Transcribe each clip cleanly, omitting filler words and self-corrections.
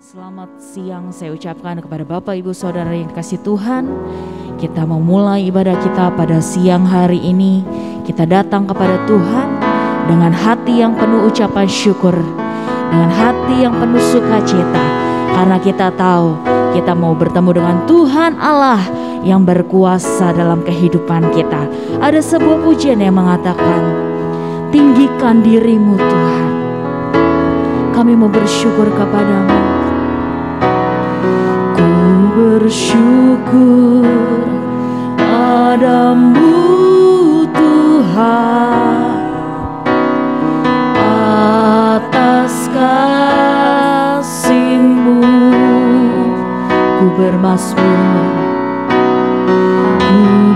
Selamat siang saya ucapkan kepada Bapak Ibu Saudara yang dikasihi Tuhan. Kita memulai ibadah kita pada siang hari ini. Kita datang kepada Tuhan dengan hati yang penuh ucapan syukur, dengan hati yang penuh sukacita, karena kita tahu kita mau bertemu dengan Tuhan Allah yang berkuasa dalam kehidupan kita. Ada sebuah pujian yang mengatakan, tinggikan dirimu Tuhan, kami mau bersyukur kepadamu. Bersyukur padamu Tuhan atas kasih-Mu. Ku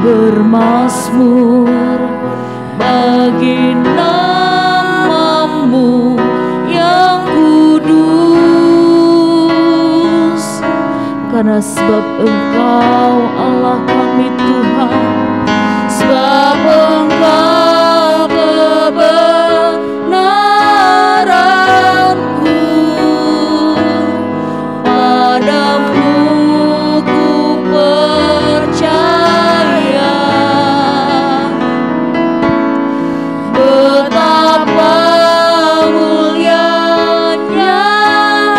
bermazmur bagi nama-Mu yang kudus, karena sebab Engkau Allah kami Tuhan, sebab Engkau kebenaranku, padamu ku percaya, betapa mulianya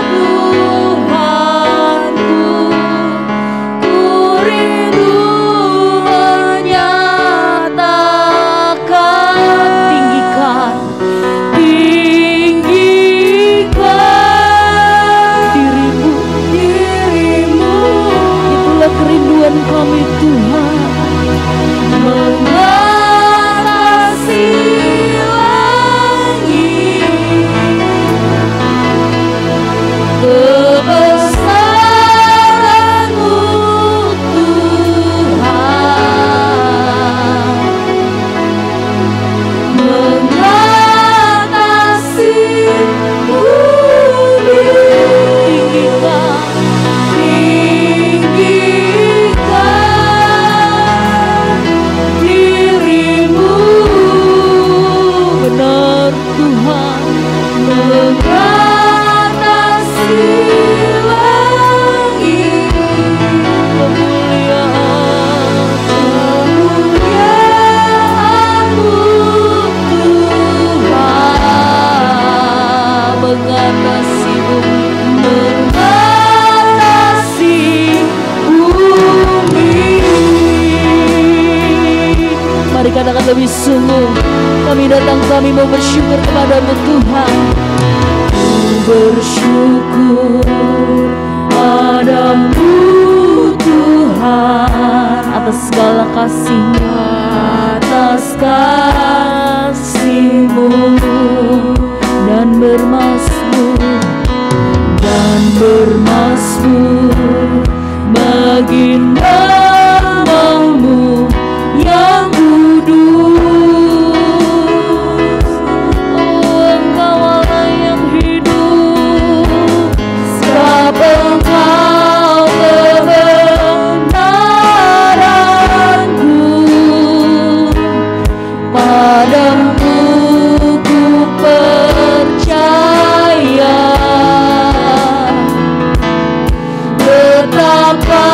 Tuhanku. Ku rindu menyatakan, tinggikan dirimu, itulah kerinduan kami Tuhan, mengatasi langit, kebesaran-Mu Tuhan, mengatasi bumi. Tinggikan dirimu, benar Tuhan, mengatasi langit, kemuliaan-Mu Tuhan, mengatasi bumi, mengatasi bumi. Mari katakan lebih sungguh, kami datang, kami mau bersyukur kepadamu Tuhan. Bersyukur padamu Tuhan atas segala kasih-Mu, atas kasih-Mu, dan bermazmur bagi nama-Mu yang kudus. Oh, Engkau Allah yang hidup, sebab Engkau kebenaranku, padamu ku percaya, betapa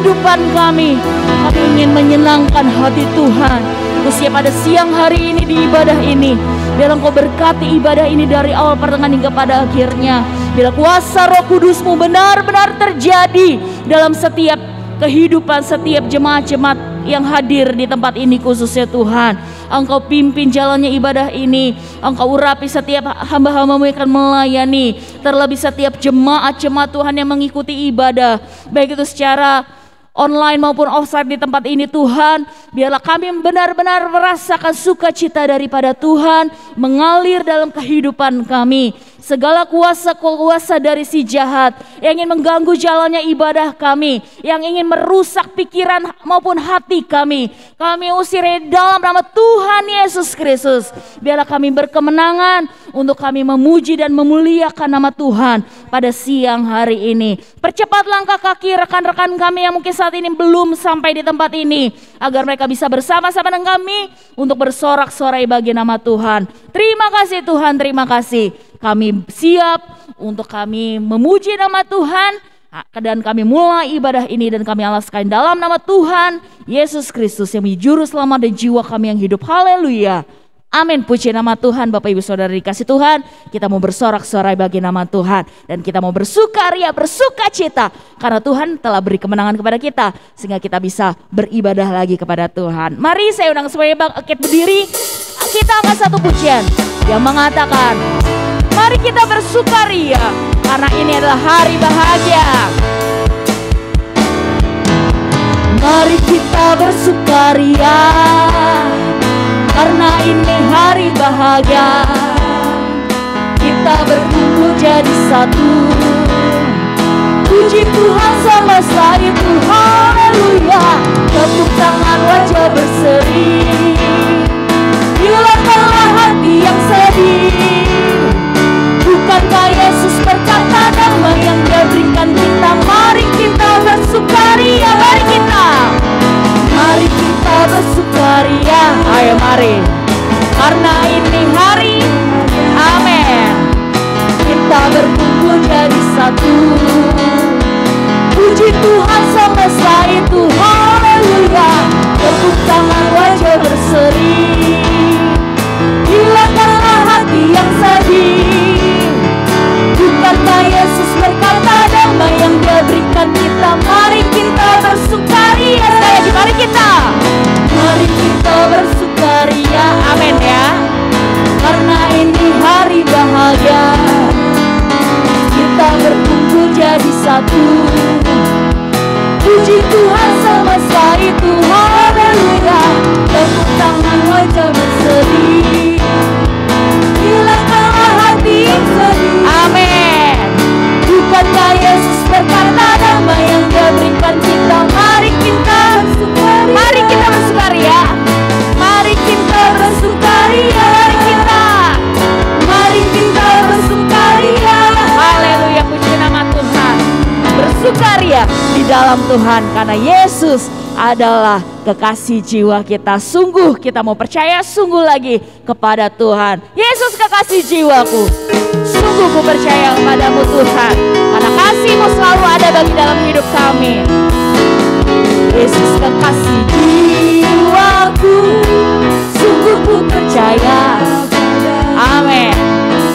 kehidupan kami. Kami ingin menyenangkan hati Tuhan. Khususnya pada siang hari ini di ibadah ini, biar Engkau berkati ibadah ini dari awal pertengahan hingga pada akhirnya. Bila kuasa Roh Kudus-Mu benar-benar terjadi dalam setiap kehidupan setiap jemaat-jemaat yang hadir di tempat ini, khususnya Tuhan. Engkau pimpin jalannya ibadah ini. Engkau urapi setiap hamba-hamba-Mu yang akan melayani. Terlebih setiap jemaat-jemaat Tuhan yang mengikuti ibadah, baik itu secara online maupun offsite di tempat ini Tuhan. Biarlah kami benar-benar merasakan sukacita daripada Tuhan mengalir dalam kehidupan kami. Segala kuasa-kuasa dari si jahat yang ingin mengganggu jalannya ibadah kami, yang ingin merusak pikiran maupun hati kami, kami usir dalam nama Tuhan Yesus Kristus. Biarlah kami berkemenangan untuk kami memuji dan memuliakan nama Tuhan pada siang hari ini. Percepat langkah kaki rekan-rekan kami yang mungkin saat ini belum sampai di tempat ini, agar mereka bisa bersama-sama dengan kami untuk bersorak-sorai bagi nama Tuhan. Terima kasih Tuhan, terima kasih. Kami siap untuk kami memuji nama Tuhan, dan kami mulai ibadah ini dan kami alaskan dalam nama Tuhan Yesus Kristus yang menjadi juru selamat dan jiwa kami yang hidup. Haleluya. Amin. Puji nama Tuhan. Bapak Ibu Saudara dikasih Tuhan, kita mau bersorak-sorai bagi nama Tuhan, dan kita mau bersukaria, bersukacita karena Tuhan telah beri kemenangan kepada kita, sehingga kita bisa beribadah lagi kepada Tuhan. Mari saya undang semuanya bangkit berdiri. Kita akan satu pujian yang mengatakan, mari kita bersukaria karena ini adalah hari bahagia. Mari kita bersukaria karena ini hari bahagia. Kita berkumpul jadi satu. Puji Tuhan semesta itu, haleluya. Tepuk tangan, wajah berseri. Hilangkanlah hati yang sedih. Bukankah Yesus berkata damai yang Dia berikan kita? Mari kita bersukaria, mari kita bersukaria. Ayo mari, karena ini hari, amin. Kita berkumpul jadi satu. Puji Tuhan semesta itu, haleluya. Tepuk tangan, wajah berseri. Hilangkanlah hati yang sedih. Bukankah Yesus berkata damai yang Dia berikan kita? Mari kita bersukaria. Sekali lagi, mari kita bersukaria. Amin ya. Karena ini hari bahagia. Kita berkumpul jadi satu. Puji Tuhan semesta itu, haleluya. Tepuk tangan, wajah berseri. Hilangkanlah hati yang sedih. Amin. Bukankah Yesus berkata damai yang Dia berikan kita? Mari kita bersukaria. Mari kita bersukaria. Mari kita bersukaria. Mari kita bersukaria. Haleluya, puji nama Tuhan. Bersukaria di dalam Tuhan karena Yesus adalah kekasih jiwa kita. Sungguh kita mau percaya sungguh lagi kepada Tuhan. Yesus kekasih jiwaku, sungguh ku percaya kepadamu Tuhan, karena kasih-Mu selalu ada bagi dalam hidup kami. Yesus kekasih jiwaku, sungguh ku percaya. Amin.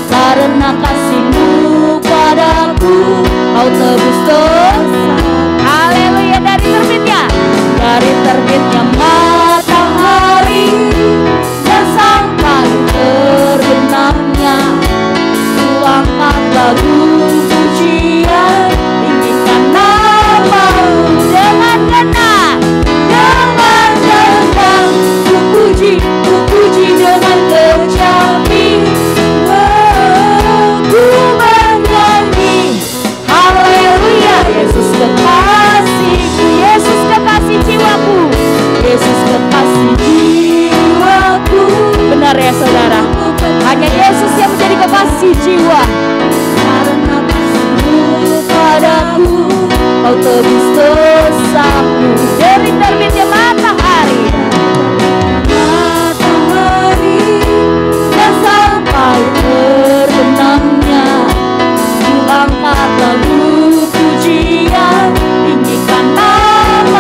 Karena kasih-Mu padaku, Kau tebus dosa. Haleluya. Dari terbitnya matahari dan sampai terbenamnya, Ku angkat lagu pujian, tinggikan nama-Mu dengan genang, ku puji dengan kecapi. Ku menyanyi, haleluya. Yesus kekasihku, Yesus kekasih jiwaku, Yesus kekasih jiwaku. Benar ya saudara, hanya Yesus yang menjadi kekasih jiwa. Karena kasih-Mu padaku, Kau tebus dosaku. Dari terbitnya matahari dan sampai terbenamnya, Ku angkat lagu pujian, tinggikan nama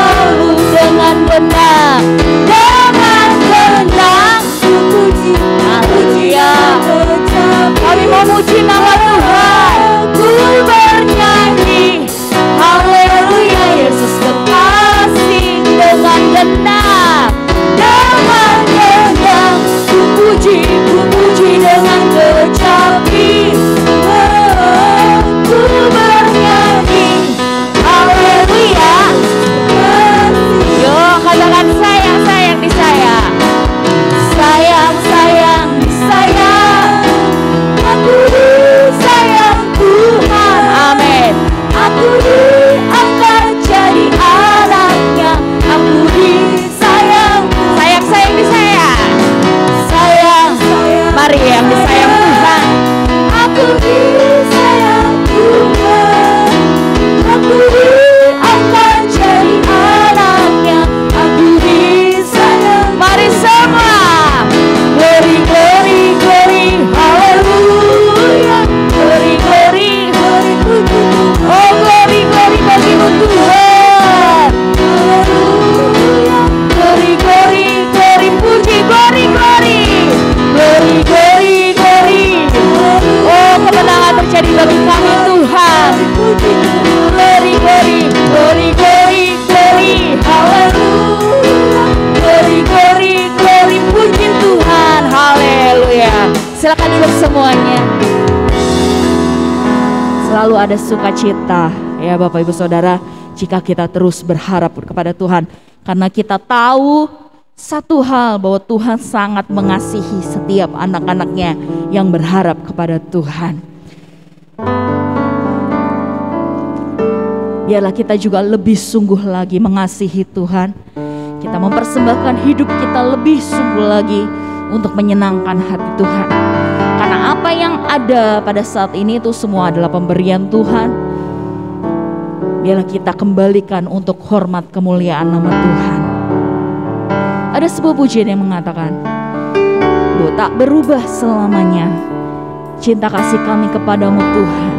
Selalu ada sukacita ya Bapak Ibu Saudara, jika kita terus berharap kepada Tuhan. Karena kita tahu satu hal, bahwa Tuhan sangat mengasihi setiap anak-anaknya yang berharap kepada Tuhan. Biarlah kita juga lebih sungguh lagi mengasihi Tuhan. Kita mempersembahkan hidup kita lebih sungguh lagi untuk menyenangkan hati Tuhan. Karena apa yang ada pada saat ini itu semua adalah pemberian Tuhan. Biarlah kita kembalikan untuk hormat kemuliaan nama Tuhan. Ada sebuah pujian yang mengatakan, bahwa tak berubah selamanya cinta kasih kami kepadamu Tuhan.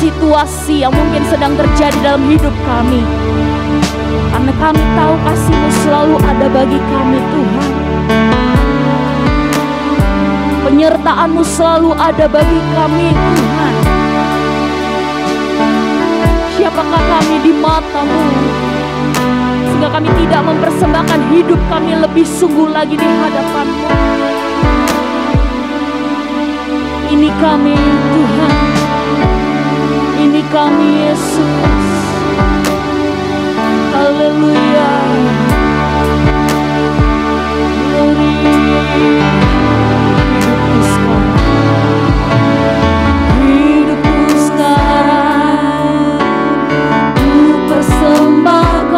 Situasi yang mungkin sedang terjadi dalam hidup kami, karena kami tahu kasih-Mu selalu ada bagi kami Tuhan. Penyertaan-Mu selalu ada bagi kami Tuhan. Siapakah kami di mata-Mu, sehingga kami tidak mempersembahkan hidup kami lebih sungguh lagi di hadapan-Mu. Ini kami Tuhan, ini kami Yesus. Haleluya. Glory. Hidupku sekarang ku persembahkan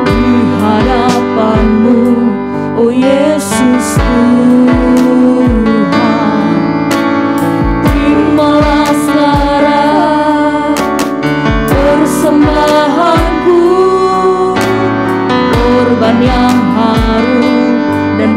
di hadapan-Mu, oh Yesus Tuhan. Terimalah sekarang persembahanku, korban yang harum dan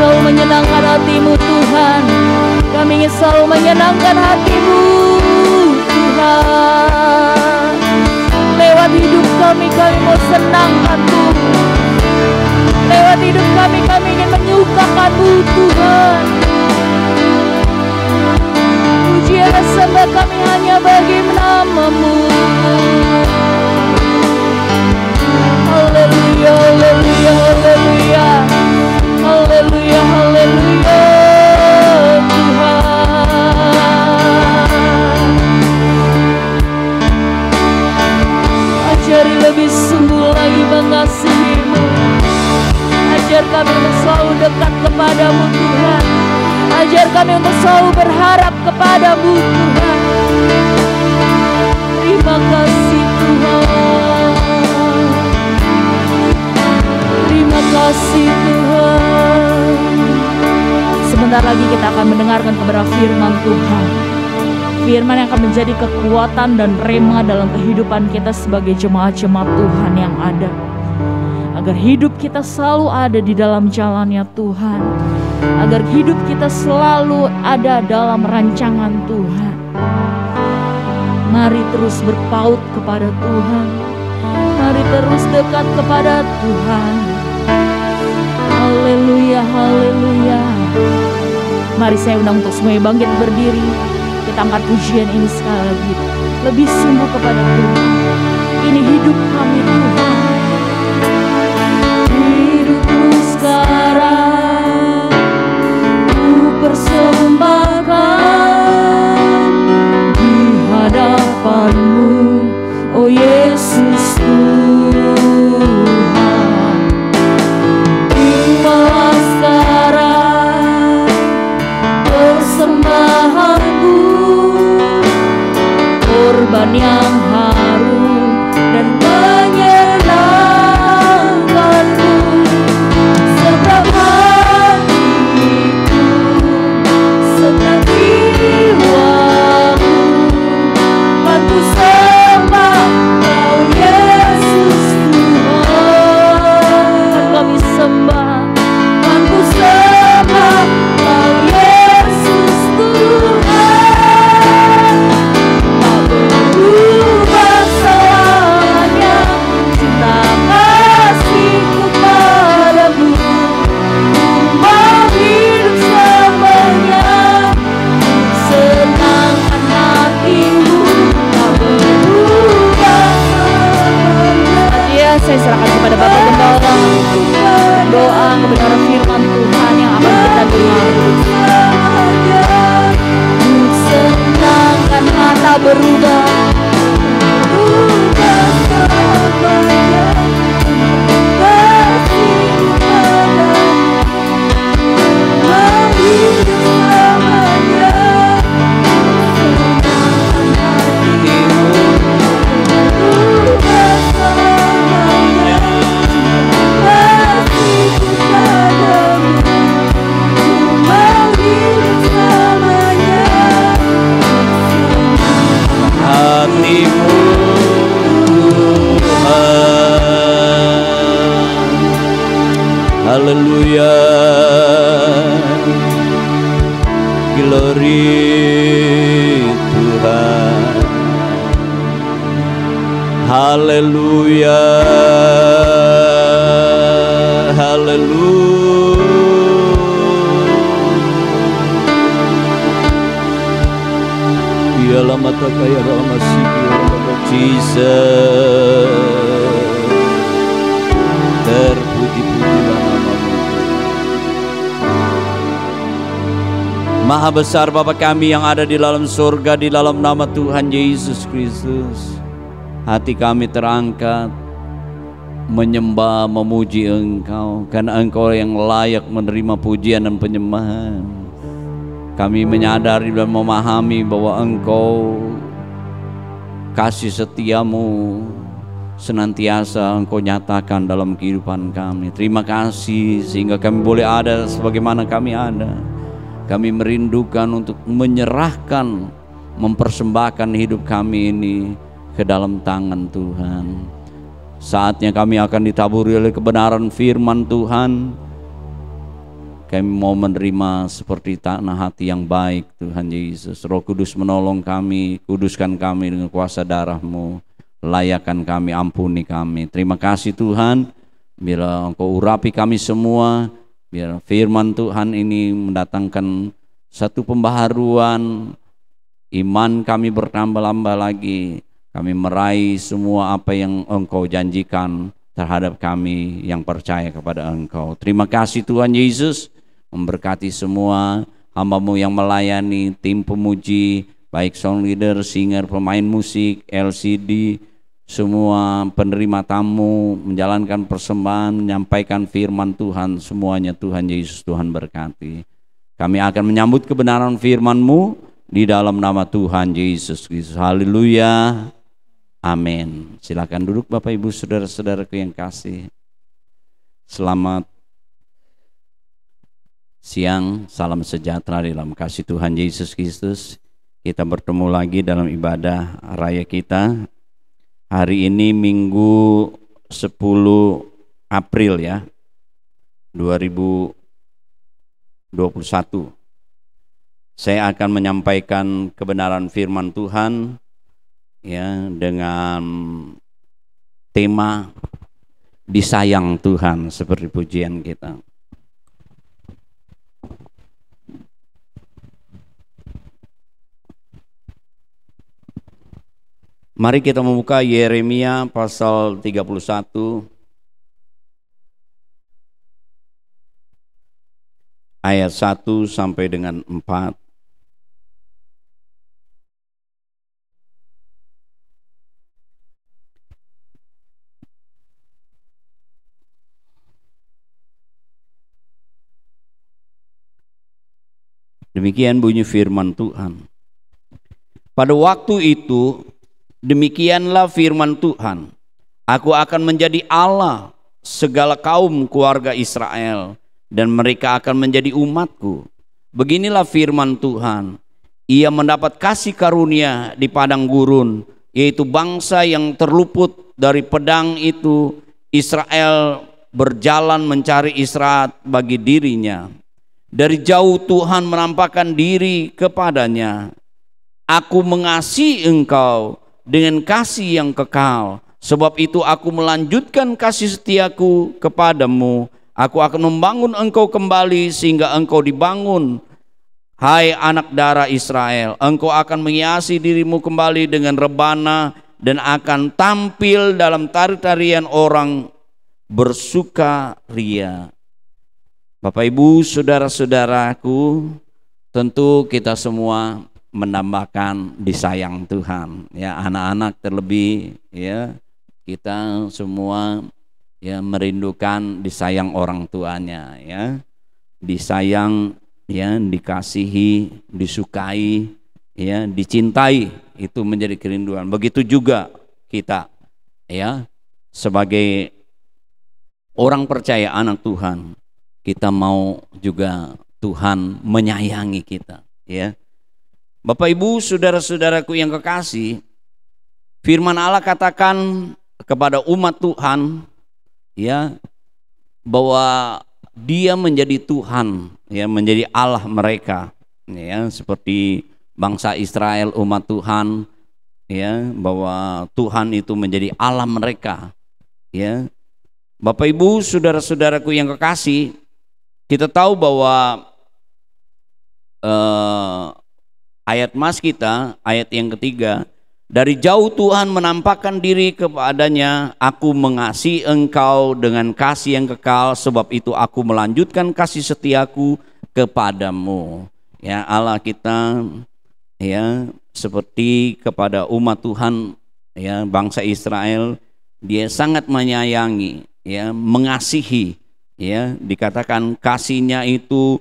selalu menyenangkan hati-Mu Tuhan. Kami ingin selalu menyenangkan hati-Mu Tuhan. Lewat hidup kami mau senangkan Tuhan. Lewat hidup kami ingin menyukakan-Mu Tuhan. Pujian dan sembah kami hanya bagi nama-Mu. Haleluya, haleluya, haleluya. Haleluya, haleluya Tuhan. Ajari lebih sungguh lagi mengasihi-Mu. Ajar kami untuk selalu dekat kepadamu Tuhan. Ajar kami untuk selalu berharap kepadamu Tuhan. Terima kasih Tuhan. Terima kasih Tuhan. Sebentar lagi kita akan mendengarkan kepada firman Tuhan. Firman yang akan menjadi kekuatan dan rema dalam kehidupan kita sebagai jemaat-jemaat Tuhan yang ada. Agar hidup kita selalu ada di dalam jalannya Tuhan. Agar hidup kita selalu ada dalam rancangan Tuhan. Mari terus berpaut kepada Tuhan. Mari terus dekat kepada Tuhan. Haleluya, haleluya. Mari saya undang untuk semuanya bangkit berdiri. Kita angkat pujian ini sekali lagi. Lebih sungguh kepada Tuhan. Ini hidup kami Tuhan. Hidupku sekarang ku persembahkan di hadapan-Mu, oh Yesus Tuhan. Terimalah sekarang persembahanku, korban yang harum dan menyenangkan-Mu. Sebab hatiku, sebab jiwaku, kan ku sembah Kau Yesus Tuhan. Kan kami sembah, kan ku sembah Kau Yesus Tuhan. Tak berubah selamanya cinta kasih-Ku padamu. Mau hidup selamanya senangkan hati-Mu. Tak berubah selamanya. Ya, saya serahkan kepada Bapak Gembala doa kebenaran firman Tuhan yang akan kita dengar. Senangkan mata berubah. Haleluya, glory Tuhan. Haleluya, haleluya. Biarlah mata kaya dalam masih Jesus. Terpuji-pujilah nama-Mu. Maha besar Bapa kami yang ada di dalam surga, di dalam nama Tuhan Yesus Kristus. Hati kami terangkat menyembah, memuji Engkau, karena Engkau yang layak menerima pujian dan penyembahan. Kami menyadari dan memahami bahwa Engkau kasih setia-Mu senantiasa Engkau nyatakan dalam kehidupan kami. Terima kasih sehingga kami boleh ada sebagaimana kami ada. Kami merindukan untuk menyerahkan, mempersembahkan hidup kami ini ke dalam tangan Tuhan. Saatnya kami akan ditaburi oleh kebenaran firman Tuhan. Kami mau menerima seperti tanah hati yang baik, Tuhan Yesus. Roh Kudus menolong kami, kuduskan kami dengan kuasa darah-Mu, layakan kami, ampuni kami. Terima kasih Tuhan, biar Engkau urapi kami semua, biar firman Tuhan ini mendatangkan satu pembaharuan, iman kami bertambah-tambah lagi, kami meraih semua apa yang Engkau janjikan terhadap kami yang percaya kepada Engkau. Terima kasih Tuhan Yesus, memberkati semua hamba-Mu yang melayani, tim pemuji, baik sound leader, singer, pemain musik, LCD, semua penerima tamu, menjalankan persembahan, menyampaikan firman Tuhan, semuanya Tuhan Yesus, Tuhan berkati. Kami akan menyambut kebenaran firman-Mu di dalam nama Tuhan Yesus Kristus. Haleluya. Amin. Silakan duduk Bapak Ibu saudara-saudaraku yang kasih. Selamat siang, salam sejahtera dalam kasih Tuhan Yesus Kristus. Kita bertemu lagi dalam ibadah raya kita. Hari ini Minggu 10 April ya, 2021. Saya akan menyampaikan kebenaran firman Tuhan ya dengan tema disayang Tuhan seperti pujian kita. Mari kita membuka Yeremia pasal 31 ayat 1 sampai dengan 4. Demikian bunyi firman Tuhan. Pada waktu itu, demikianlah firman Tuhan, aku akan menjadi Allah segala kaum keluarga Israel, dan mereka akan menjadi umatku. Beginilah firman Tuhan, ia mendapat kasih karunia di padang gurun, yaitu bangsa yang terluput dari pedang itu. Israel berjalan mencari istirahat bagi dirinya. Dari jauh Tuhan menampakkan diri kepadanya. Aku mengasihi engkau dengan kasih yang kekal, sebab itu aku melanjutkan kasih setiaku kepadamu. Aku akan membangun engkau kembali sehingga engkau dibangun. Hai anak darah Israel, engkau akan menghiasi dirimu kembali dengan rebana dan akan tampil dalam tari-tarian orang bersukaria. Bapak Ibu saudara-saudaraku, tentu kita semua menambahkan disayang Tuhan ya, anak-anak terlebih ya, kita semua ya merindukan disayang orang tuanya ya, disayang ya, dikasihi, disukai ya, dicintai, itu menjadi kerinduan. Begitu juga kita ya, sebagai orang percaya anak Tuhan, kita mau juga Tuhan menyayangi kita ya. Bapak Ibu saudara-saudaraku yang kekasih, firman Allah katakan kepada umat Tuhan ya, bahwa Dia menjadi Tuhan ya, menjadi Allah mereka ya, seperti bangsa Israel umat Tuhan ya, bahwa Tuhan itu menjadi Allah mereka ya. Bapak Ibu saudara-saudaraku yang kekasih, kita tahu bahwa ayat mas kita, ayat yang ketiga, dari jauh Tuhan menampakkan diri kepadanya, aku mengasihi engkau dengan kasih yang kekal, sebab itu aku melanjutkan kasih setiaku kepadamu. Ya, Allah kita ya, seperti kepada umat Tuhan ya, bangsa Israel, Dia sangat menyayangi ya, mengasihi ya, dikatakan kasihnya itu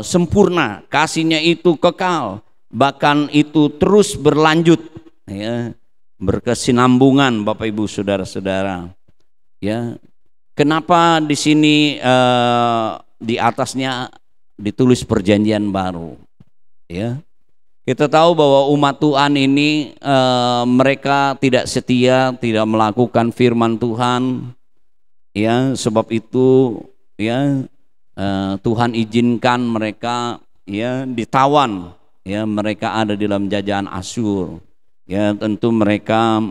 sempurna, kasihnya itu kekal, bahkan itu terus berlanjut ya, berkesinambungan. Bapak Ibu saudara-saudara ya, kenapa di sini di atasnya ditulis perjanjian baru ya? Kita tahu bahwa umat Tuhan ini mereka tidak setia, tidak melakukan firman Tuhan ya, sebab itu ya, Tuhan izinkan mereka ya ditawan, ya mereka ada di dalam jajahan Asyur. Ya tentu mereka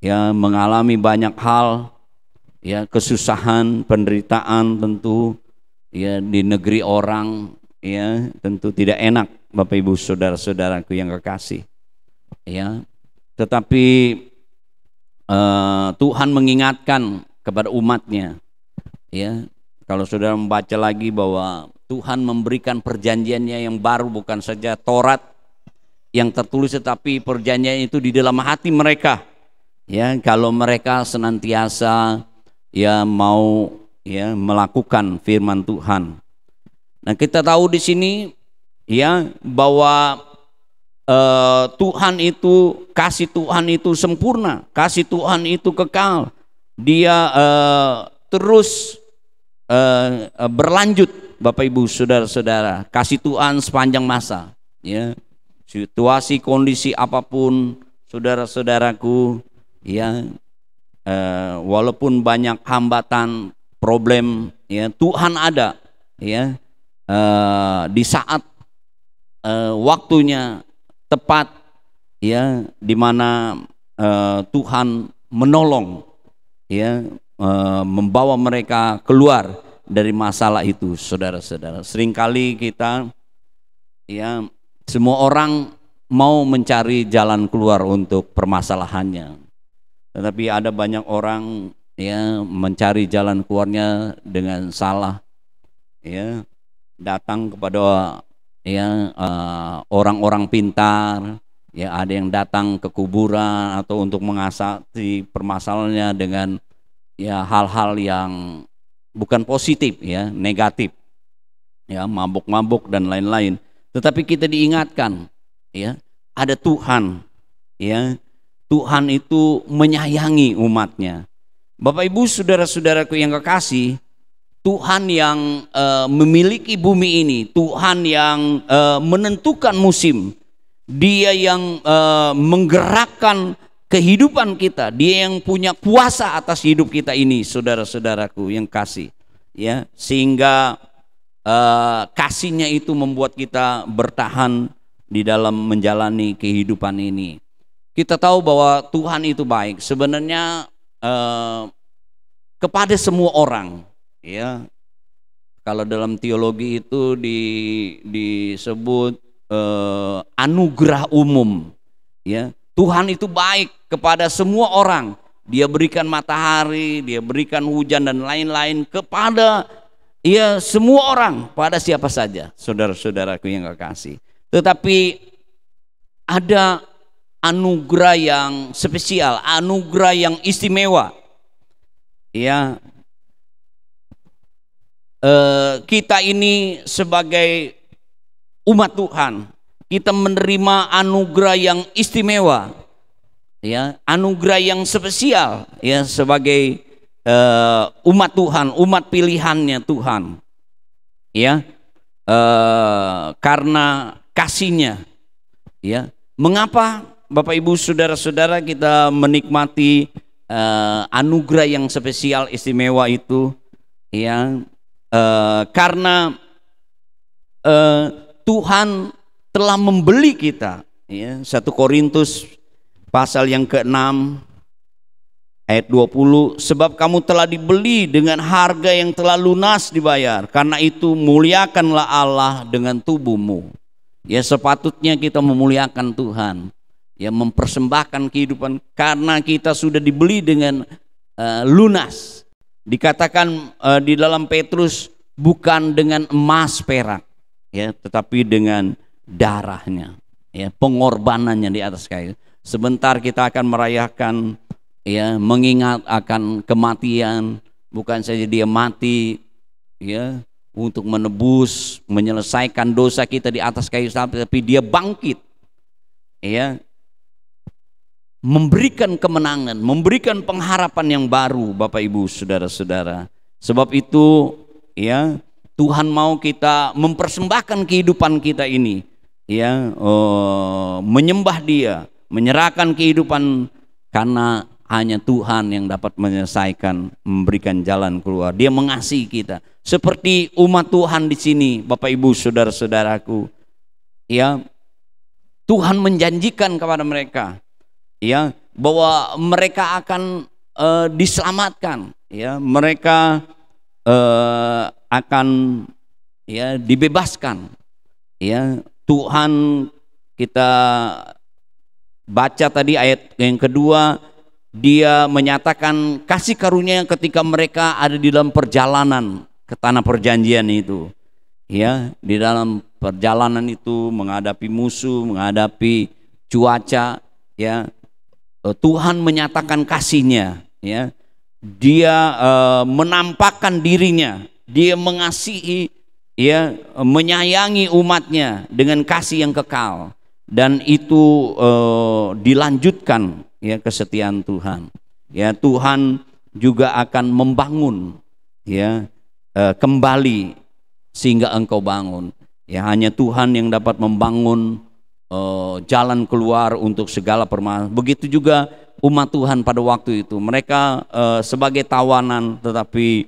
ya mengalami banyak hal, ya kesusahan, penderitaan tentu ya di negeri orang, ya tentu tidak enak Bapak Ibu saudara-saudaraku yang kekasih. Ya, tetapi Tuhan mengingatkan kepada umatnya, ya kalau saudara membaca lagi bahwa Tuhan memberikan perjanjiannya yang baru, bukan saja Taurat yang tertulis, tetapi perjanjian itu di dalam hati mereka. Ya, kalau mereka senantiasa ya mau ya melakukan firman Tuhan. Nah, kita tahu di sini ya bahwa Tuhan itu, kasih Tuhan itu sempurna, kasih Tuhan itu kekal. Dia terus berlanjut Bapak Ibu saudara-saudara, kasih Tuhan sepanjang masa. Ya, situasi kondisi apapun saudara-saudaraku, ya walaupun banyak hambatan, problem, ya Tuhan ada, ya di saat waktunya tepat, ya di mana Tuhan menolong, ya membawa mereka keluar dari masalah itu, saudara-saudara. Seringkali kita, ya semua orang mau mencari jalan keluar untuk permasalahannya, tetapi ada banyak orang ya mencari jalan keluarnya dengan salah, ya datang kepada ya orang-orang pintar, ya ada yang datang ke kuburan atau untuk mengasati permasalahannya dengan ya hal-hal yang bukan positif, ya negatif, ya mabuk-mabuk dan lain-lain. Tetapi kita diingatkan, ya ada Tuhan, ya Tuhan itu menyayangi umatnya. Bapak Ibu saudara-saudaraku yang kekasih, Tuhan yang memiliki bumi ini, Tuhan yang menentukan musim, Dia yang menggerakkan kehidupan kita, Dia yang punya kuasa atas hidup kita ini, saudara-saudaraku yang kasih, ya sehingga kasihnya itu membuat kita bertahan di dalam menjalani kehidupan ini. Kita tahu bahwa Tuhan itu baik sebenarnya kepada semua orang. Ya, kalau dalam teologi itu disebut anugerah umum. Ya, Tuhan itu baik kepada semua orang. Dia berikan matahari, Dia berikan hujan dan lain-lain kepada ya semua orang, pada siapa saja, saudara-saudaraku yang kekasih. Tetapi ada anugerah yang spesial, anugerah yang istimewa. Ya. Kita ini sebagai umat Tuhan, kita menerima anugerah yang istimewa, ya anugerah yang spesial, ya sebagai umat Tuhan, umat pilihannya Tuhan, ya karena kasihnya, ya mengapa Bapak Ibu saudara-saudara kita menikmati anugerah yang spesial istimewa itu, ya karena Tuhan telah membeli kita, ya 1 Korintus pasal yang ke-6 ayat 20, sebab kamu telah dibeli dengan harga yang telah lunas dibayar, karena itu muliakanlah Allah dengan tubuhmu. Ya sepatutnya kita memuliakan Tuhan, ya mempersembahkan kehidupan, karena kita sudah dibeli dengan lunas. Dikatakan di dalam Petrus, bukan dengan emas perak, ya tetapi dengan darahnya, ya pengorbanannya di atas kayu. Sebentar kita akan merayakan, ya mengingat akan kematian, bukan saja Dia mati, ya untuk menebus, menyelesaikan dosa kita di atas kayu salib, tapi Dia bangkit, ya memberikan kemenangan, memberikan pengharapan yang baru, Bapak Ibu saudara-saudara. Sebab itu, ya Tuhan mau kita mempersembahkan kehidupan kita ini, ya menyembah Dia, menyerahkan kehidupan, karena hanya Tuhan yang dapat menyelesaikan, memberikan jalan keluar. Dia mengasihi kita. Seperti umat Tuhan di sini, Bapak Ibu, saudara-saudaraku, ya, Tuhan menjanjikan kepada mereka, ya, bahwa mereka akan diselamatkan, ya, mereka akan, ya, dibebaskan, ya. Tuhan, kita baca tadi ayat yang kedua, Dia menyatakan kasih karunia ketika mereka ada di dalam perjalanan ke tanah perjanjian itu, ya, di dalam perjalanan itu menghadapi musuh, menghadapi cuaca, ya, Tuhan menyatakan kasih-Nya, ya. Dia menampakkan dirinya, Dia mengasihi, ya, menyayangi umatnya dengan kasih yang kekal, dan itu dilanjutkan, ya, kesetiaan Tuhan. Ya, Tuhan juga akan membangun, ya, kembali sehingga engkau bangun. Ya, hanya Tuhan yang dapat membangun jalan keluar untuk segala permasalahan. Begitu juga umat Tuhan pada waktu itu. Mereka sebagai tawanan, tetapi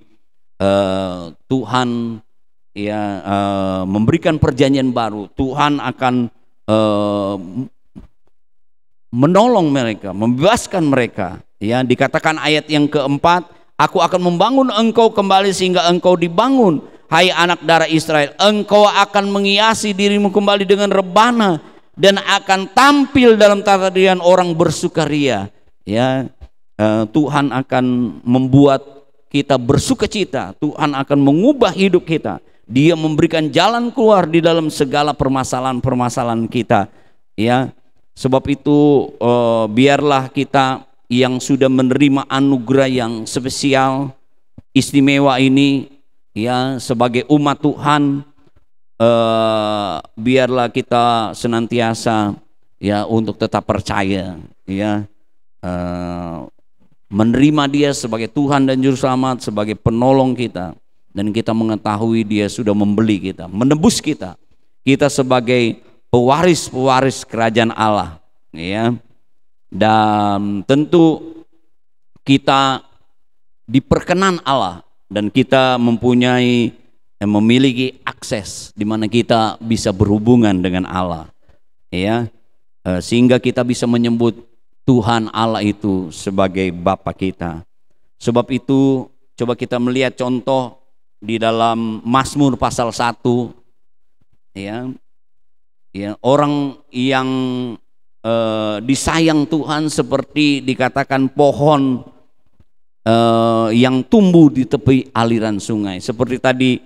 Tuhan, ya, memberikan perjanjian baru. Tuhan akan menolong mereka, membebaskan mereka. Ya, dikatakan ayat yang keempat, aku akan membangun engkau kembali sehingga engkau dibangun, hai anak darah Israel. Engkau akan menghiasi dirimu kembali dengan rebana dan akan tampil dalam tarian orang bersukaria. Ya, Tuhan akan membuat kita bersukacita. Tuhan akan mengubah hidup kita. Dia memberikan jalan keluar di dalam segala permasalahan-permasalahan kita. Ya, sebab itu biarlah kita yang sudah menerima anugerah yang spesial, istimewa ini, ya, sebagai umat Tuhan, biarlah kita senantiasa, ya, untuk tetap percaya, ya, menerima Dia sebagai Tuhan dan Juru Selamat, sebagai penolong kita, dan kita mengetahui Dia sudah membeli kita, menebus kita sebagai pewaris kerajaan Allah, ya. Dan tentu kita diperkenan Allah, dan kita memiliki akses di mana kita bisa berhubungan dengan Allah, ya, sehingga kita bisa menyebut Tuhan Allah itu sebagai Bapa kita. Sebab itu coba kita melihat contoh di dalam Mazmur pasal 1, ya. Ya, orang yang disayang Tuhan seperti dikatakan pohon yang tumbuh di tepi aliran sungai. Seperti tadi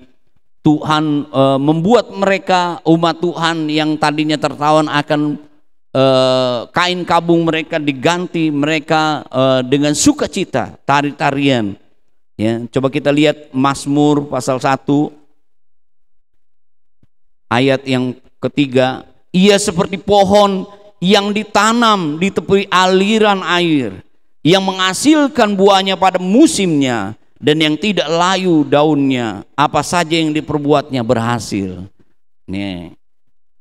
Tuhan membuat mereka, umat Tuhan yang tadinya tertawan akan kain kabung mereka diganti mereka dengan sukacita, tari-tarian. Ya, coba kita lihat Mazmur pasal 1 ayat yang ketiga, ia seperti pohon yang ditanam di tepi aliran air, yang menghasilkan buahnya pada musimnya, dan yang tidak layu daunnya, apa saja yang diperbuatnya berhasil. Nih,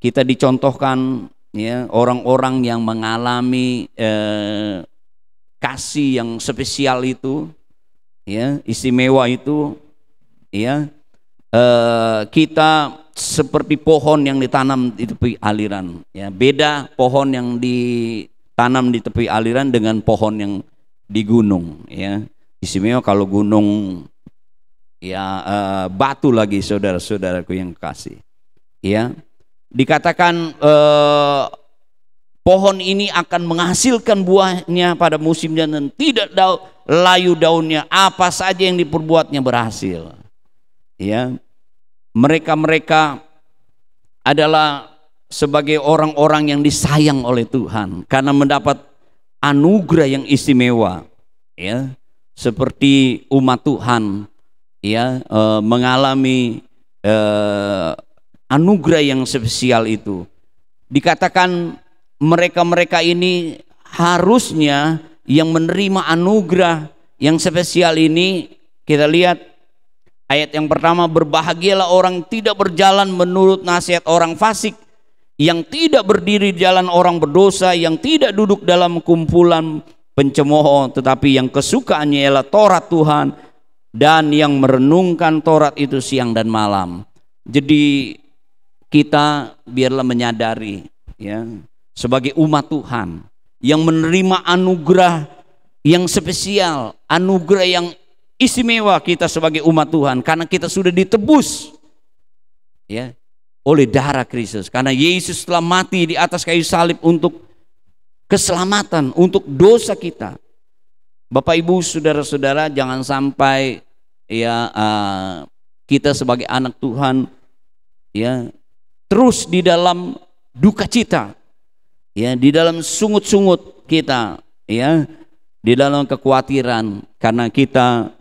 kita dicontohkan, ya, orang-orang yang mengalami kasih yang spesial itu, ya, istimewa itu, ya. Kita seperti pohon yang ditanam di tepi aliran, ya. Beda pohon yang ditanam di tepi aliran dengan pohon yang di gunung, ya. Istimewa kalau gunung, ya, batu lagi, saudara-saudaraku yang kasih, ya. Dikatakan pohon ini akan menghasilkan buahnya pada musimnya dan tidak layu daunnya, apa saja yang diperbuatnya berhasil, ya. Mereka adalah sebagai orang-orang yang disayang oleh Tuhan karena mendapat anugerah yang istimewa, ya, seperti umat Tuhan, ya, mengalami anugerah yang spesial itu. Dikatakan mereka ini harusnya yang menerima anugerah yang spesial ini. Kita lihat ayat yang pertama, berbahagialah orang tidak berjalan menurut nasihat orang fasik, yang tidak berdiri di jalan orang berdosa, yang tidak duduk dalam kumpulan pencemooh, tetapi yang kesukaannya ialah Taurat Tuhan, dan yang merenungkan Taurat itu siang dan malam. Jadi kita biarlah menyadari, ya, sebagai umat Tuhan yang menerima anugerah yang spesial, anugerah yang istimewa kita sebagai umat Tuhan, karena kita sudah ditebus, ya, oleh darah Kristus. Karena Yesus telah mati di atas kayu salib untuk keselamatan, untuk dosa kita. Bapak Ibu, saudara-saudara, jangan sampai ya kita sebagai anak Tuhan ya terus di dalam duka cita, ya, di dalam sungut-sungut kita, ya, di dalam kekhawatiran, karena kita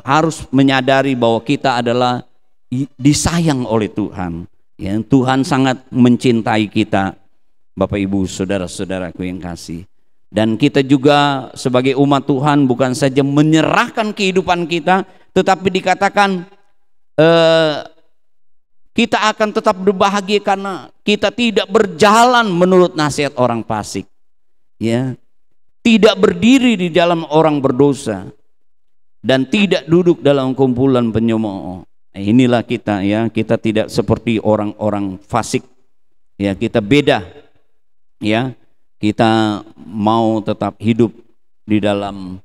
harus menyadari bahwa kita adalah disayang oleh Tuhan, ya. Tuhan sangat mencintai kita, Bapak Ibu, saudara-saudaraku yang kasih. Dan kita juga sebagai umat Tuhan bukan saja menyerahkan kehidupan kita, tetapi dikatakan kita akan tetap berbahagia karena kita tidak berjalan menurut nasihat orang fasik, ya, tidak berdiri di dalam orang berdosa, dan tidak duduk dalam kumpulan penyemooh. Inilah kita, ya, kita tidak seperti orang-orang fasik, ya, kita beda, ya, kita mau tetap hidup di dalam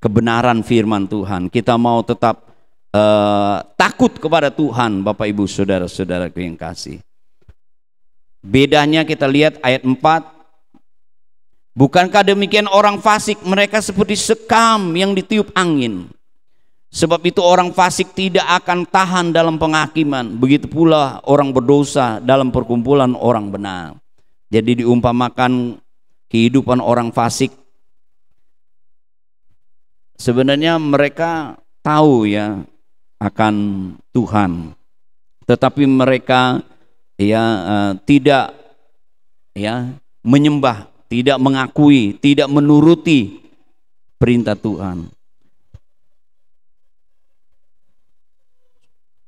kebenaran firman Tuhan, kita mau tetap takut kepada Tuhan, Bapak Ibu saudara-saudaraku yang kasih. Bedanya kita lihat ayat 4, bukankah demikian orang fasik, mereka seperti sekam yang ditiup angin. Sebab itu orang fasik tidak akan tahan dalam penghakiman, begitu pula orang berdosa dalam perkumpulan orang benar. Jadi diumpamakan kehidupan orang fasik, sebenarnya mereka tahu, ya, akan Tuhan, tetapi mereka, ya, tidak, ya, menyembah, tidak mengakui, tidak menuruti perintah Tuhan.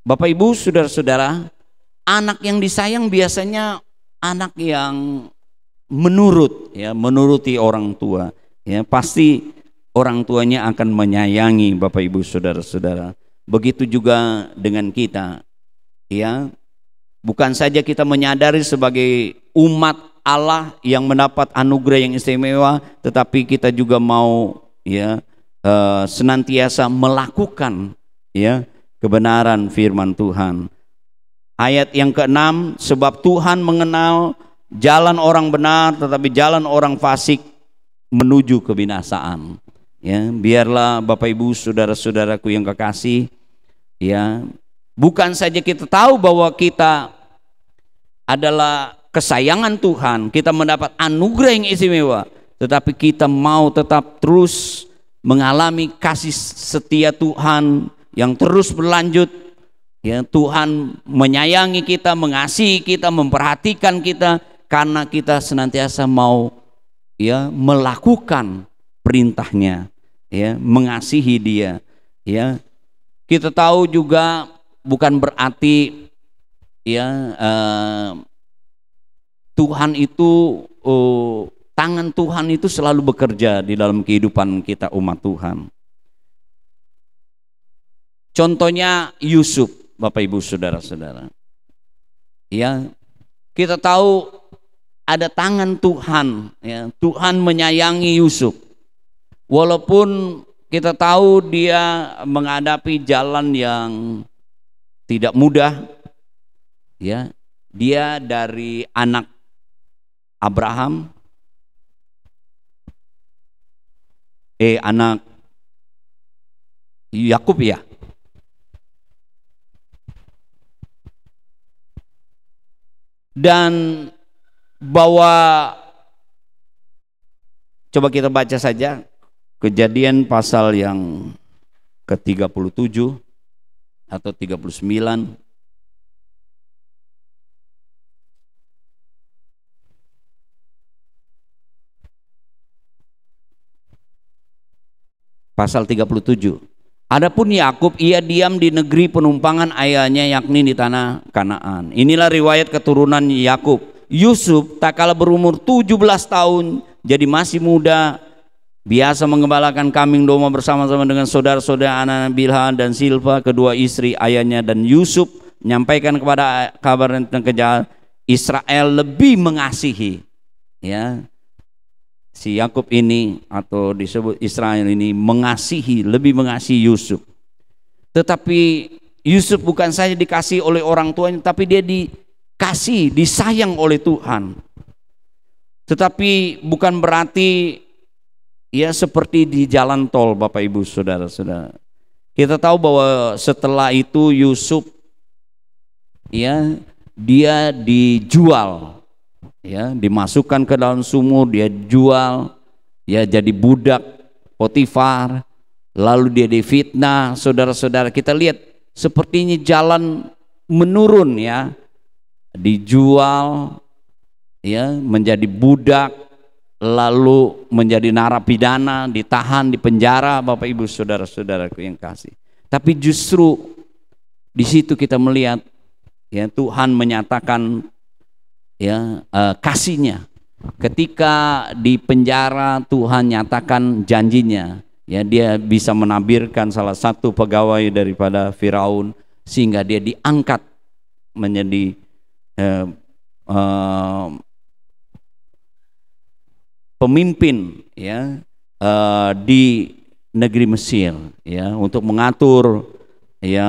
Bapak Ibu saudara-saudara, anak yang disayang biasanya anak yang menurut, ya, menuruti orang tua, ya, pasti orang tuanya akan menyayangi, Bapak Ibu saudara-saudara. Begitu juga dengan kita, ya, bukan saja kita menyadari sebagai umat Allah yang mendapat anugerah yang istimewa, tetapi kita juga mau, ya, senantiasa melakukan, ya, kebenaran firman Tuhan. Ayat yang ke-6, sebab Tuhan mengenal jalan orang benar, tetapi jalan orang fasik menuju kebinasaan. Ya, biarlah Bapak Ibu saudara-saudaraku yang kekasih, ya, bukan saja kita tahu bahwa kita adalah kesayangan Tuhan, kita mendapat anugerah yang istimewa, tetapi kita mau tetap terus mengalami kasih setia Tuhan yang terus berlanjut, ya. Tuhan menyayangi kita, mengasihi kita, memperhatikan kita, karena kita senantiasa mau, ya, melakukan perintahnya, ya, mengasihi Dia, ya. Kita tahu juga bukan berarti, ya, Tuhan itu, tangan Tuhan itu selalu bekerja di dalam kehidupan kita umat Tuhan. Contohnya Yusuf, Bapak Ibu saudara-saudara, ya, kita tahu ada tangan Tuhan, ya, Tuhan menyayangi Yusuf, walaupun kita tahu dia menghadapi jalan yang tidak mudah, ya, dia dari anak Abraham, anak Yakub, ya. Dan bahwa, coba kita baca saja Kejadian pasal yang ke-37 atau 39. Pasal 37. Adapun Yakub, ia diam di negeri penumpangan ayahnya, yakni di tanah Kanaan. Inilah riwayat keturunan Yakub. Yusuf tak kala berumur 17 tahun jadi masih muda, biasa mengembalakan kambing domba bersama-sama dengan saudara-saudara anak Bilha dan Silva, kedua istri ayahnya, dan Yusuf menyampaikan kepada kabar tentang kejahatan Israel lebih mengasihi, ya, si Yakub ini atau disebut Israel ini lebih mengasihi Yusuf. Tetapi Yusuf bukan saja dikasihi oleh orang tuanya, tapi dia dikasih, disayang oleh Tuhan. Tetapi bukan berarti ya seperti di jalan tol, Bapak Ibu Saudara-saudara. Kita tahu bahwa setelah itu Yusuf, ya, dia dijual, ya, dimasukkan ke dalam sumur, dia jual, ya, jadi budak Potifar, lalu dia difitnah. Saudara-saudara, kita lihat sepertinya jalan menurun, ya, dijual, ya, menjadi budak, lalu menjadi narapidana, ditahan di penjara, Bapak Ibu Saudara-saudaraku yang kasih. Tapi justru di situ kita melihat, ya, Tuhan menyatakan, ya, kasihnya. Ketika di penjara Tuhan nyatakan janjinya, ya, dia bisa menabirkan salah satu pegawai daripada Firaun sehingga dia diangkat menjadi pemimpin, ya, di negeri Mesir, ya, untuk mengatur, ya,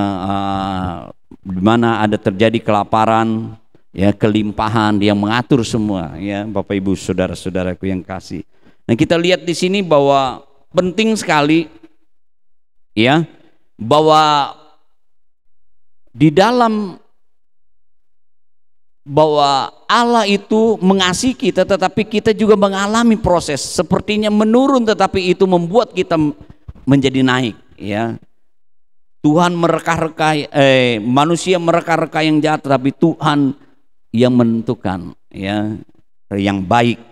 di mana ada terjadi kelaparan, ya, kelimpahan, dia mengatur semua, ya, Bapak Ibu Saudara-saudaraku yang kasih. Nah, kita lihat di sini bahwa penting sekali, ya, bahwa di dalam bahwa Allah itu mengasihi kita, tetapi kita juga mengalami proses sepertinya menurun, tetapi itu membuat kita menjadi naik, ya. Tuhan mereka-reka, manusia mereka-reka yang jahat, tetapi Tuhan yang menentukan, ya, yang baik.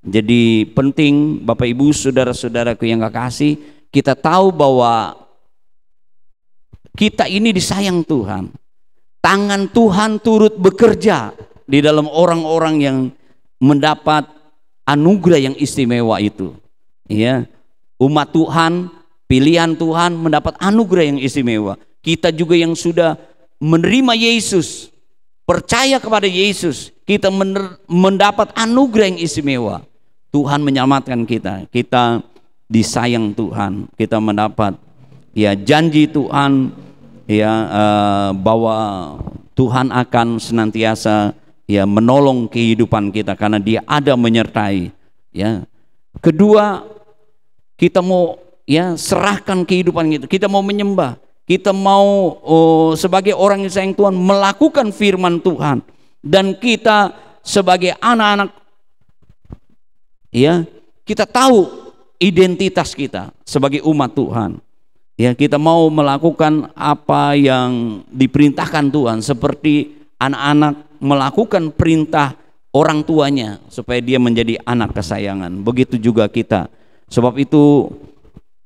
Jadi penting, Bapak Ibu Saudara-saudaraku yang kekasih, kita tahu bahwa kita ini disayang Tuhan. Tangan Tuhan turut bekerja di dalam orang-orang yang mendapat anugerah yang istimewa itu, ya. Umat Tuhan, pilihan Tuhan mendapat anugerah yang istimewa. Kita juga yang sudah menerima Yesus, percaya kepada Yesus, kita mendapat anugerah yang istimewa. Tuhan menyelamatkan kita, kita disayang Tuhan, kita mendapat, ya, janji Tuhan, ya, bahwa Tuhan akan senantiasa, ya, menolong kehidupan kita karena Dia ada menyertai, ya. Kedua, kita mau, ya, serahkan kehidupan kita, kita mau menyembah, kita mau sebagai orang yang sayang Tuhan melakukan firman Tuhan, dan kita sebagai anak-anak, ya, kita tahu identitas kita sebagai umat Tuhan. Ya, kita mau melakukan apa yang diperintahkan Tuhan, seperti anak-anak melakukan perintah orang tuanya supaya dia menjadi anak kesayangan. Begitu juga kita. Sebab itu,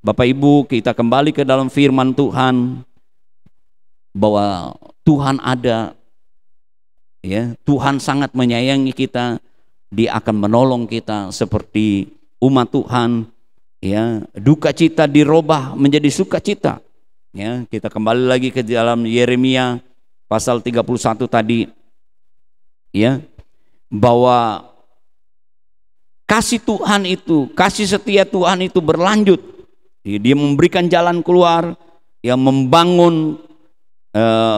Bapak Ibu, kita kembali ke dalam firman Tuhan bahwa Tuhan ada, ya, Tuhan sangat menyayangi kita, Dia akan menolong kita seperti umat Tuhan. Ya, duka cita dirubah menjadi sukacita. Ya, kita kembali lagi ke dalam Yeremia pasal 31 tadi, ya, bahwa kasih Tuhan itu, kasih setia Tuhan itu berlanjut. Dia memberikan jalan keluar, ya, membangun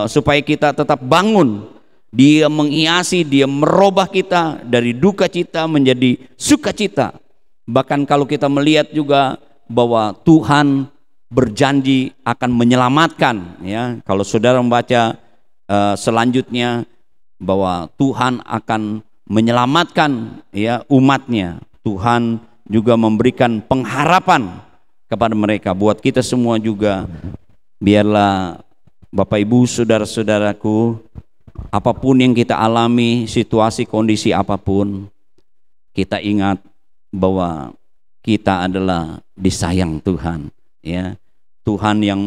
supaya kita tetap bangun. Dia menghiasi, Dia merubah kita dari duka cita menjadi sukacita. Bahkan kalau kita melihat juga bahwa Tuhan berjanji akan menyelamatkan, ya, kalau saudara membaca selanjutnya bahwa Tuhan akan menyelamatkan, ya, umatnya. Tuhan juga memberikan pengharapan kepada mereka. Buat kita semua juga, biarlah Bapak Ibu Saudara-saudaraku, apapun yang kita alami, situasi kondisi apapun, kita ingat bahwa kita adalah disayang Tuhan, ya. Tuhan yang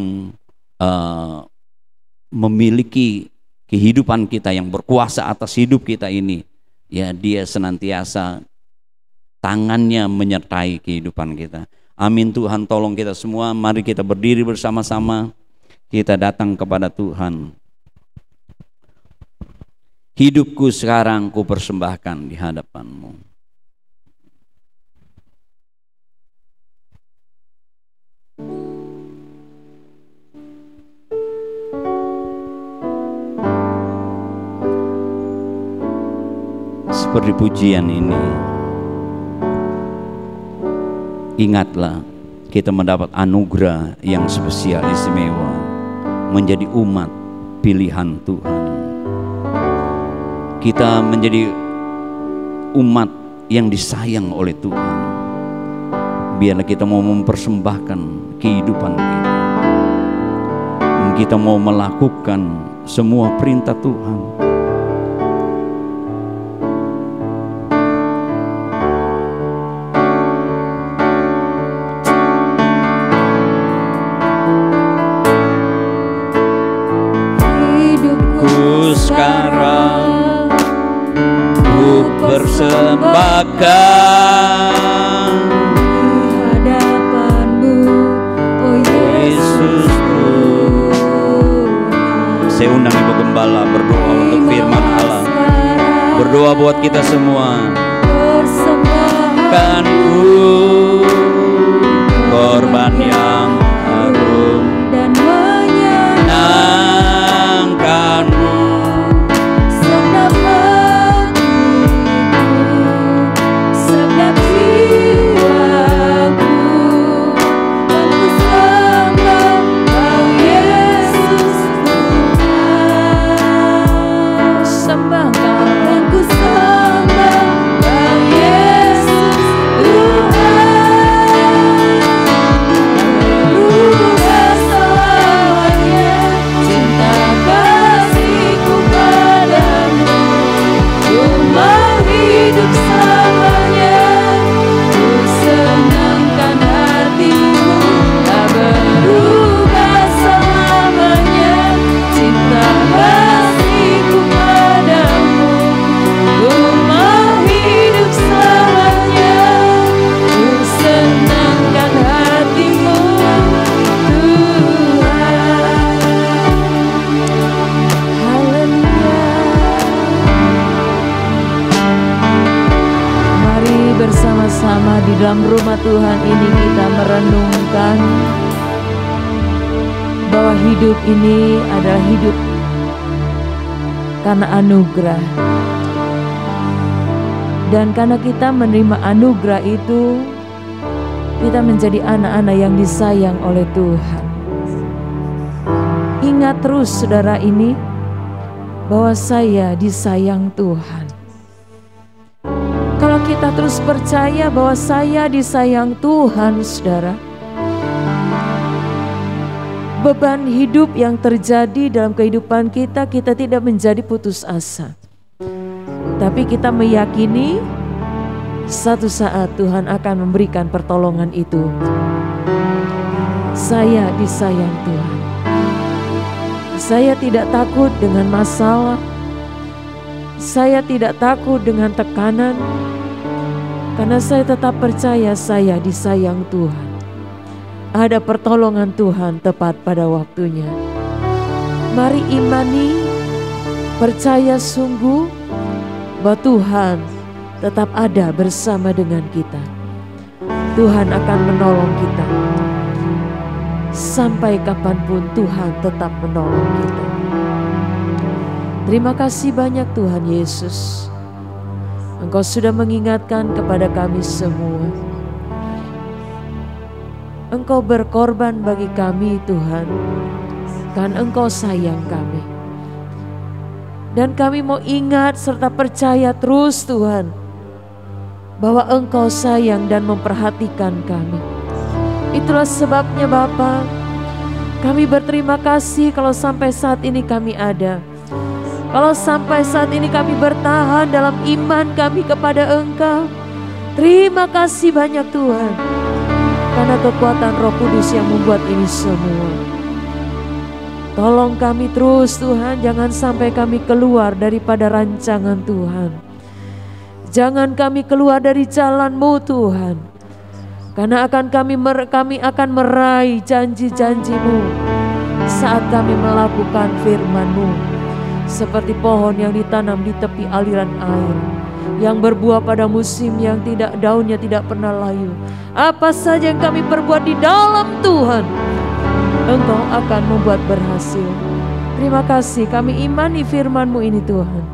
memiliki kehidupan kita, yang berkuasa atas hidup kita ini, ya, Dia senantiasa tangannya menyertai kehidupan kita. Amin Tuhan, tolong kita semua, mari kita berdiri bersama-sama, kita datang kepada Tuhan. Hidupku sekarang ku persembahkan di hadapan-Mu. Seperti pujian ini, ingatlah kita mendapat anugerah yang spesial istimewa, menjadi umat pilihan Tuhan. Kita menjadi umat yang disayang oleh Tuhan. Biarlah kita mau mempersembahkan kehidupan kita. Kita mau melakukan semua perintah Tuhan. Sekarang ku persembahkan hadapan-Mu, oh Yesusku. Saya undang Ibu Gembala berdoa untuk firman Allah. Berdoa buat kita semua. Persembahkan ku korban yang harum dan menyenangkan-Mu. Bersama-sama di dalam rumah Tuhan ini kita merenungkan bahwa hidup ini adalah hidup karena anugerah. Dan karena kita menerima anugerah itu, kita menjadi anak-anak yang disayang oleh Tuhan. Ingat terus saudara ini, bahwa saya disayang Tuhan. Kalau kita terus percaya bahwa saya disayang Tuhan, saudara, beban hidup yang terjadi dalam kehidupan kita, kita tidak menjadi putus asa. Tapi kita meyakini satu saat Tuhan akan memberikan pertolongan itu. Saya disayang Tuhan. Saya tidak takut dengan masalah. Saya tidak takut dengan tekanan. Karena saya tetap percaya saya disayang Tuhan. Ada pertolongan Tuhan tepat pada waktunya. Mari imani, percaya sungguh bahwa Tuhan tetap ada bersama dengan kita. Tuhan akan menolong kita. Sampai kapanpun Tuhan tetap menolong kita. Terima kasih banyak Tuhan Yesus. Engkau sudah mengingatkan kepada kami semua. Engkau berkorban bagi kami Tuhan, karena Engkau sayang kami. Dan kami mau ingat serta percaya terus Tuhan, bahwa Engkau sayang dan memperhatikan kami. Itulah sebabnya Bapa, kami berterima kasih kalau sampai saat ini kami ada. Kalau sampai saat ini kami bertahan dalam iman kami kepada Engkau. Terima kasih banyak Tuhan. Karena kekuatan Roh Kudus yang membuat ini semua. Tolong kami terus Tuhan, jangan sampai kami keluar daripada rancangan Tuhan. Jangan kami keluar dari jalan-Mu Tuhan, karena kami akan meraih janji-janji-Mu saat kami melakukan firman-Mu. Seperti pohon yang ditanam di tepi aliran air, yang berbuah pada musim, yang daunnya tidak pernah layu. Apa saja yang kami perbuat di dalam Tuhan, Engkau akan membuat berhasil. Terima kasih, kami imani firman-Mu ini Tuhan.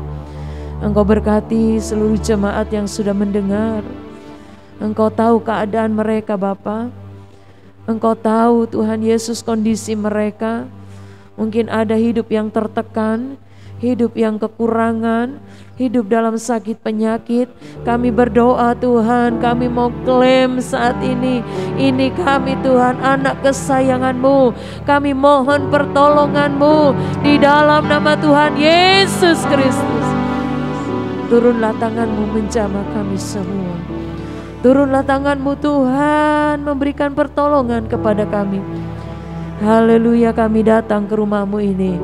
Engkau berkati seluruh jemaat yang sudah mendengar. Engkau tahu keadaan mereka Bapa. Engkau tahu Tuhan Yesus kondisi mereka. Mungkin ada hidup yang tertekan, hidup yang kekurangan, hidup dalam sakit penyakit. Kami berdoa Tuhan, kami mau klaim saat ini kami Tuhan, anak kesayangan-Mu. Kami mohon pertolongan-Mu di dalam nama Tuhan Yesus Kristus. Turunlah tangan-Mu menjamah kami semua. Turunlah tangan-Mu Tuhan, memberikan pertolongan kepada kami. Haleluya, kami datang ke rumah-Mu ini,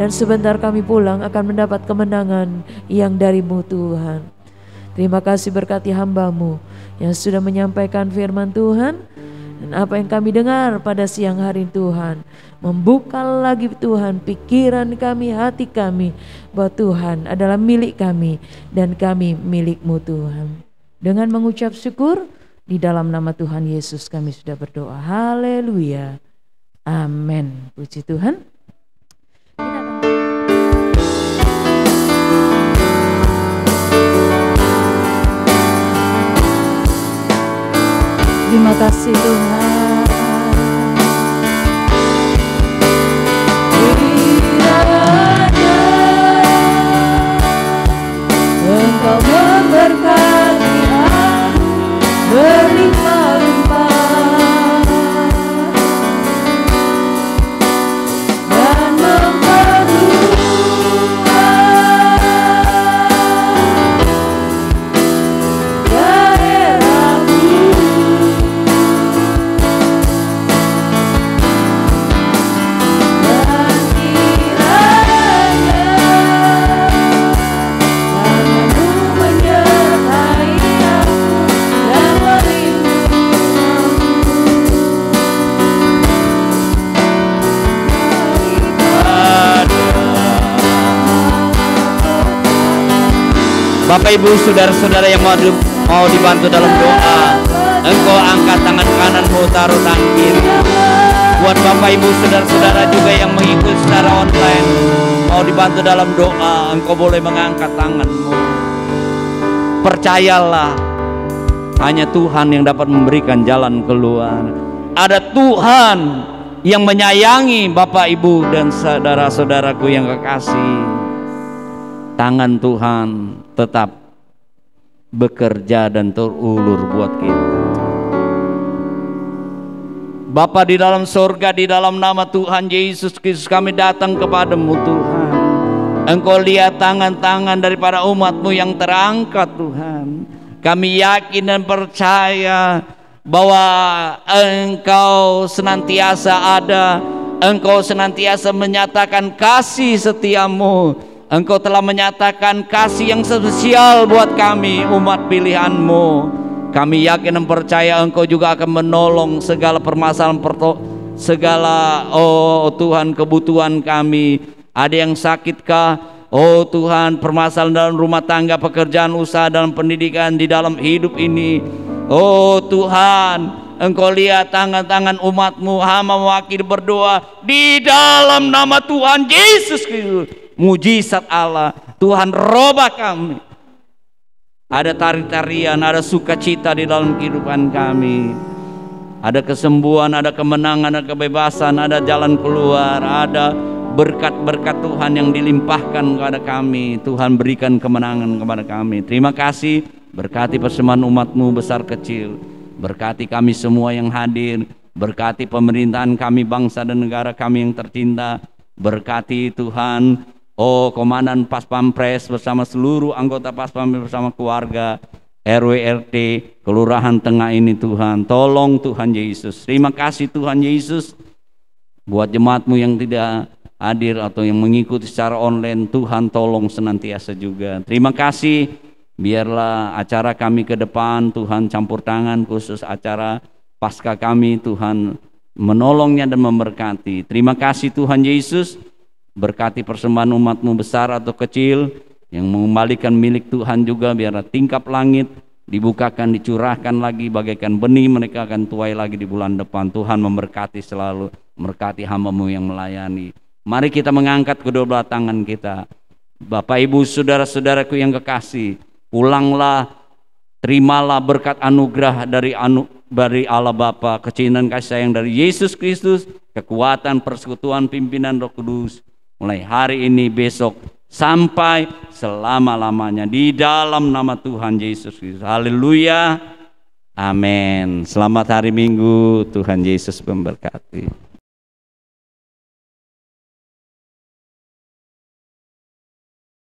dan sebentar kami pulang akan mendapat kemenangan yang dari-Mu Tuhan. Terima kasih, berkati hamba-Mu yang sudah menyampaikan firman Tuhan. Dan apa yang kami dengar pada siang hari Tuhan, membuka lagi Tuhan pikiran kami, hati kami, bahwa Tuhan adalah milik kami dan kami milik-Mu Tuhan. Dengan mengucap syukur di dalam nama Tuhan Yesus kami sudah berdoa. Haleluya. Amin. Puji Tuhan. Terima kasih Tuhan. Kiranya Engkau memberkati aku berlimpah-limpah dan Bapak Ibu saudara-saudara yang mau dibantu dalam doa, engkau angkat tangan kananmu, taruh tangan kiri. Buat Bapak Ibu saudara-saudara juga yang mengikuti secara online, mau dibantu dalam doa, engkau boleh mengangkat tanganmu. Percayalah, hanya Tuhan yang dapat memberikan jalan keluar. Ada Tuhan yang menyayangi Bapak Ibu dan saudara-saudaraku yang kekasih. Tangan Tuhan tetap bekerja dan terulur buat kita. Bapa di dalam surga, di dalam nama Tuhan Yesus Kristus kami datang kepadamu Tuhan. Engkau lihat tangan-tangan daripada umat-Mu yang terangkat Tuhan. Kami yakin dan percaya bahwa Engkau senantiasa ada. Engkau senantiasa menyatakan kasih setia-Mu. Engkau telah menyatakan kasih yang spesial buat kami, umat pilihan-Mu. Kami yakin dan percaya Engkau juga akan menolong segala permasalahan, oh Tuhan, kebutuhan kami. Ada yang sakitkah? Oh Tuhan, permasalahan dalam rumah tangga, pekerjaan, usaha, dalam pendidikan, di dalam hidup ini. Oh Tuhan, Engkau lihat tangan-tangan umat-Mu, hamba mewakili berdoa di dalam nama Tuhan Yesus Kristus. Mujizat Allah, Tuhan robah kami. Ada tari-tarian, ada sukacita di dalam kehidupan kami. Ada kesembuhan, ada kemenangan, ada kebebasan, ada jalan keluar, ada berkat-berkat Tuhan yang dilimpahkan kepada kami. Tuhan berikan kemenangan kepada kami. Terima kasih, berkati persembahan umat-Mu besar kecil. Berkati kami semua yang hadir. Berkati pemerintahan kami, bangsa dan negara kami yang tercinta. Berkati Tuhan, oh Komandan Pas Pampres bersama seluruh anggota Pas Pampres bersama keluarga, RW RT, Kelurahan Tengah ini Tuhan. Tolong Tuhan Yesus. Terima kasih Tuhan Yesus. Buat jemaat-Mu yang tidak hadir atau yang mengikuti secara online, Tuhan tolong senantiasa juga. Terima kasih Biarlah acara kami ke depan Tuhan campur tangan, khusus acara Paskah kami Tuhan menolongnya dan memberkati. Terima kasih Tuhan Yesus, berkati persembahan umat-Mu besar atau kecil yang mengembalikan milik Tuhan juga. Biarlah tingkap langit dibukakan, dicurahkan lagi bagaikan benih, mereka akan tuai lagi di bulan depan. Tuhan memberkati selalu, memberkati hamba-Mu yang melayani. Mari kita mengangkat kedua belah tangan kita. Bapak Ibu saudara-saudaraku yang kekasih, pulanglah, terimalah berkat anugerah dari Allah Bapa, kecintaan kasih sayang dari Yesus Kristus, kekuatan persekutuan pimpinan Roh Kudus mulai hari ini, besok, sampai selama-lamanya, di dalam nama Tuhan Yesus Kristus. Haleluya, amin. Selamat hari Minggu, Tuhan Yesus memberkati.